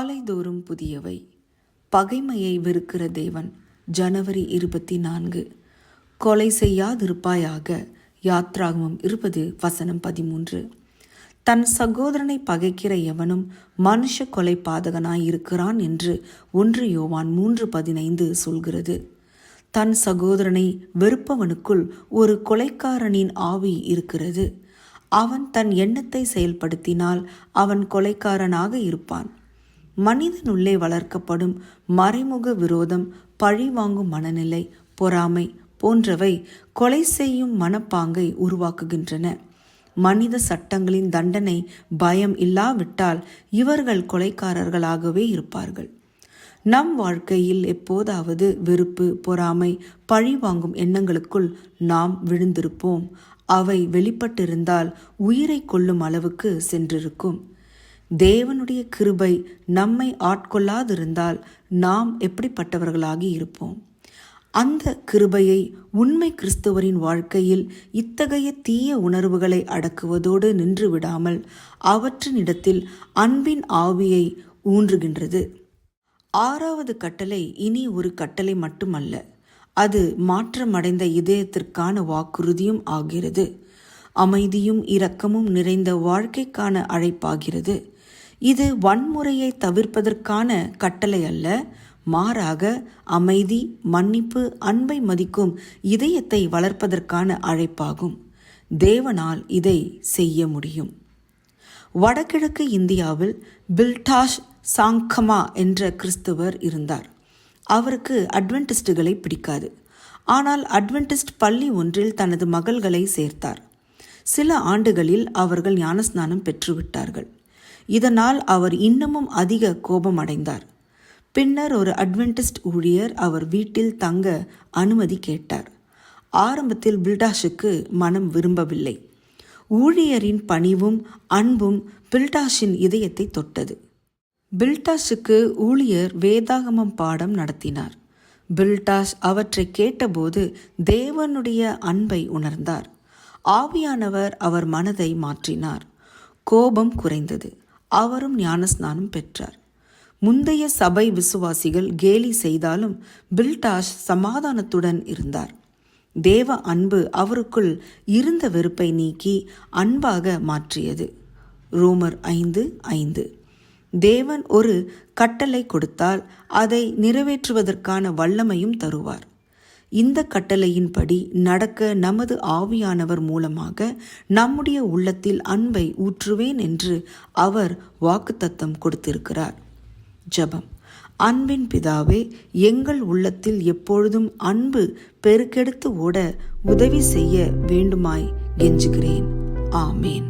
காலைதோறும் புதியவை. பகைமையை வெறுக்கிற தேவன். ஜனவரி 24. கொலை செய்யாதிருப்பாயாக. யாத்ராகமம் 20:13. தன் சகோதரனை பகைக்கிற எவனும் மனுஷ கொலை பாதகனாயிருக்கிறான் என்று 1 யோவான் 3:15 சொல்கிறது. தன் சகோதரனை வெறுப்பவனுக்குள் ஒரு கொலைக்காரனின் ஆவி இருக்கிறது. அவன் தன் எண்ணத்தை செயல்படுத்தினால் அவன் கொலைக்காரனாக இருப்பான். மனிதனுள்ளே வளர்க்கப்படும் மறைமுக விரோதம், பழிவாங்கும் மனநிலை, பொறாமை போன்றவை கொலை செய்யும் மனப்பாங்கை உருவாக்குகின்றன. மனித சட்டங்களின் தண்டனை பயம் இல்லாவிட்டால் இவர்கள் கொலைக்காரர்களாகவே இருப்பார்கள். நம் வாழ்க்கையில் எப்போதாவது வெறுப்பு, பொறாமை, பழிவாங்கும் எண்ணங்களுக்குள் நாம் விழுந்திருப்போம். அவை வெளிப்பட்டிருந்தால் உயிரை கொள்ளும் அளவுக்கு சென்றிருக்கும். தேவனுடைய கிருபை நம்மை ஆட்கொள்ளாதிருந்தால் நாம் எப்படிப்பட்டவர்களாகி இருப்போம்? அந்த கிருபையை உண்மை கிறிஸ்தவரின் வாழ்க்கையில் இத்தகைய தீய உணர்வுகளை அடக்குவதோடு நின்று விடாமல் அவற்றினிடத்தில் அன்பின் ஆவியை ஊன்றுகின்றது. 6வது கட்டளை இனி ஒரு கட்டளை மட்டுமல்ல, அது மாற்றமடைந்த இதயத்திற்கான வாக்குறுதியும் ஆகிறது. அமைதியும் இரக்கமும் நிறைந்த வாழ்க்கைக்கான அழைப்பாகிறது. இது வன்முறையை தவிர்ப்பதற்கான கட்டளை அல்ல, மாறாக அமைதி, மன்னிப்பு, அன்பை மதிக்கும் இதயத்தை வளர்ப்பதற்கான அழைப்பாகும். தேவனால் இதை செய்ய முடியும். வடகிழக்கு இந்தியாவில் பில்டாஷ் சாங்கமா என்ற கிறிஸ்தவர் இருந்தார். அவருக்கு அட்வென்டிஸ்டுகளை பிடிக்காது. ஆனால் அட்வென்டிஸ்ட் பள்ளி ஒன்றில் தனது மகள்களை சேர்த்தார். சில ஆண்டுகளில் அவர்கள் ஞானஸ்நானம் பெற்றுவிட்டார்கள். இதனால் அவர் இன்னமும் அதிக கோபம் அடைந்தார். பின்னர் ஒரு அட்வென்டிஸ்ட் ஊழியர் அவர் வீட்டில் தங்க அனுமதி கேட்டார். ஆரம்பத்தில் பில்டாஷுக்கு மனம் விரும்பவில்லை. ஊழியரின் பணிவும் அன்பும் பில்டாஷின் இதயத்தை தொட்டது. பில்டாஷுக்கு ஊழியர் வேதாகமம் பாடம் நடத்தினார். பில்டாஷ் அவற்றை கேட்டபோது தேவனுடைய அன்பை உணர்ந்தார். ஆவியானவர் அவர் மனதை மாற்றினார். கோபம் குறைந்தது. அவரும் ஞானஸ்நானம் பெற்றார். முந்தைய சபை விசுவாசிகள் கேலி செய்தாலும் பில்டாஷ் சமாதானத்துடன் இருந்தார். தேவ அன்பு அவருக்குள் இருந்த வெறுப்பை நீக்கி அன்பாக மாற்றியது. ரோமர் 5:5. தேவன் ஒரு கட்டளை கொடுத்தால் அதை நிறைவேற்றுவதற்கான வல்லமையும் தருவார். இந்த கட்டளையின்படி நடக்க நமது ஆவியானவர் மூலமாக நம்முடைய உள்ளத்தில் அன்பை ஊற்றுவேன் என்று அவர் வாக்குத்தத்தம் கொடுத்திருக்கிறார். ஜெபம். அன்பின் பிதாவே, எங்கள் உள்ளத்தில் எப்பொழுதும் அன்பு பெருக்கெடுத்து ஓட உதவி செய்ய வேண்டுமாய் கெஞ்சுகிறேன். ஆமேன்.